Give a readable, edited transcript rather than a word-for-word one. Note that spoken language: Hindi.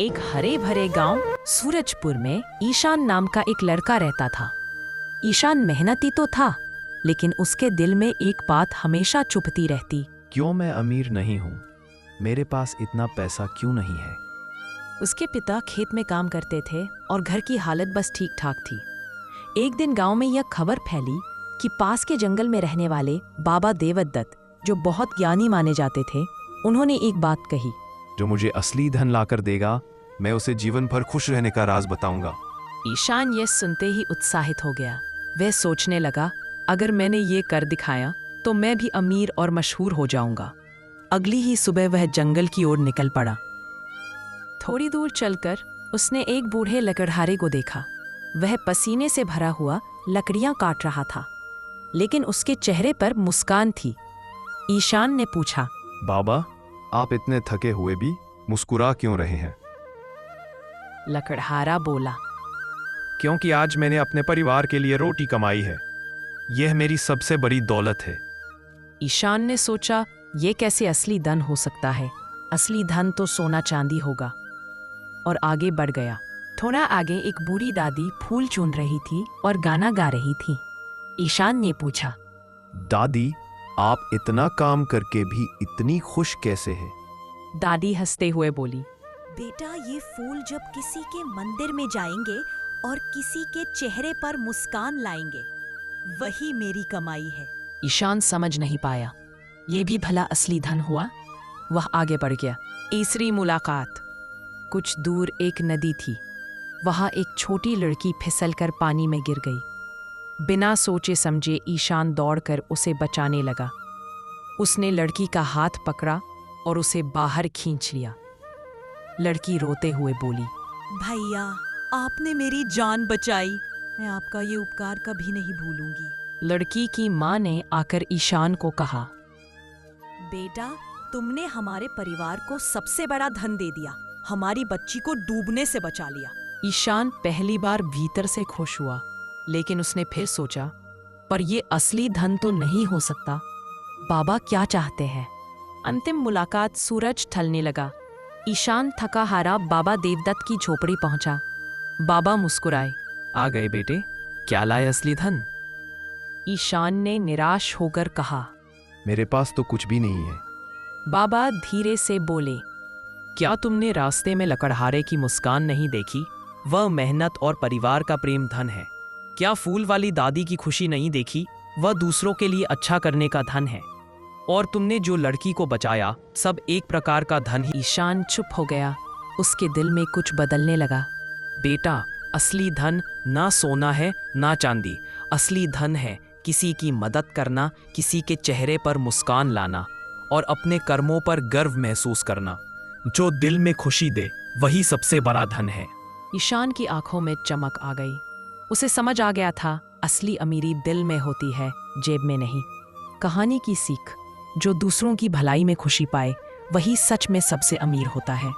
एक हरे भरे गांव सूरजपुर में ईशान नाम का एक लड़का रहता था। ईशान मेहनती तो था, लेकिन उसके दिल में एक बात हमेशा चुभती रहती। क्यों मैं अमीर नहीं हूँ? मेरे पास इतना पैसा क्यों नहीं है? उसके पिता खेत में काम करते थे और घर की हालत बस ठीक ठाक थी। एक दिन गांव में यह खबर फैली कि पास के जंगल में रहने वाले बाबा देवदत्त, जो बहुत ज्ञानी माने जाते थे, उन्होंने एक बात कही। जो मुझे असली धन लाकर देगा, मैं उसे जीवन भर खुश रहने का राज बताऊंगा। ईशान ये सुनते ही उत्साहित हो गया। वह सोचने लगा, अगर मैंने ये कर दिखाया तो मैं भी अमीर और मशहूर हो जाऊंगा। अगली ही सुबह वह जंगल की ओर निकल पड़ा। थोड़ी दूर चलकर उसने एक बूढ़े लकड़हारे को देखा। वह पसीने से भरा हुआ लकड़ियां काट रहा था, लेकिन उसके चेहरे पर मुस्कान थी। ईशान ने पूछा, बाबा, आप इतने थके हुए भी मुस्कुरा क्यों रहे हैं? लकड़हारा बोला, क्योंकि आज मैंने अपने परिवार के लिए रोटी कमाई है। यह मेरी सबसे बड़ी दौलत है। ईशान ने सोचा, ये कैसे असली धन हो सकता है? असली धन तो सोना चांदी होगा, और आगे बढ़ गया। थोड़ा आगे एक बूढ़ी दादी फूल चुन रही थी और गाना गा रही थी। ईशान ने पूछा, दादी, आप इतना काम करके भी इतनी खुश कैसे हैं? दादी हंसते हुए बोली, बेटा, ये फूल जब किसी के मंदिर में जाएंगे और किसी के चेहरे पर मुस्कान लाएंगे, वही मेरी कमाई है। ईशान समझ नहीं पाया, ये भी भला असली धन हुआ? वह आगे बढ़ गया। तीसरी मुलाकात। कुछ दूर एक नदी थी। वहां एक छोटी लड़की फिसलकर पानी में गिर गई। बिना सोचे समझे ईशान दौड़कर उसे बचाने लगा। उसने लड़की का हाथ पकड़ा और उसे बाहर खींच लिया। लड़की रोते हुए बोली, भैया, आपने मेरी जान बचाई। मैं आपका ये उपकार कभी नहीं भूलूंगी। लड़की की माँ ने आकर ईशान को कहा, बेटा, तुमने हमारे परिवार को सबसे बड़ा धन दे दिया। हमारी बच्ची को डूबने से बचा लिया। ईशान पहली बार भीतर से खुश हुआ, लेकिन उसने फिर सोचा, पर ये असली धन तो नहीं हो सकता। बाबा क्या चाहते हैं? अंतिम मुलाकात। सूरज ढलने लगा। ईशान थका हारा बाबा देवदत्त की झोपड़ी पहुंचा। बाबा मुस्कुराए, आ गए बेटे, क्या लाए असली धन? ईशान ने निराश होकर कहा, मेरे पास तो कुछ भी नहीं है। बाबा धीरे से बोले, क्या तुमने रास्ते में लकड़हारे की मुस्कान नहीं देखी? वह मेहनत और परिवार का प्रेम धन है। क्या फूल वाली दादी की खुशी नहीं देखी? वह दूसरों के लिए अच्छा करने का धन है। और तुमने जो लड़की को बचाया, सब एक प्रकार का धन ही। ईशान चुप हो गया। उसके दिल में कुछ बदलने लगा। बेटा, असली धन ना सोना है ना चांदी। असली धन है किसी की मदद करना, किसी के चेहरे पर मुस्कान लाना और अपने कर्मों पर गर्व महसूस करना। जो दिल में खुशी दे, वही सबसे बड़ा धन है। ईशान की आंखों में चमक आ गई। उसे समझ आ गया था, असली अमीरी दिल में होती है, जेब में नहीं। कहानी की सीख, जो दूसरों की भलाई में खुशी पाए, वही सच में सबसे अमीर होता है।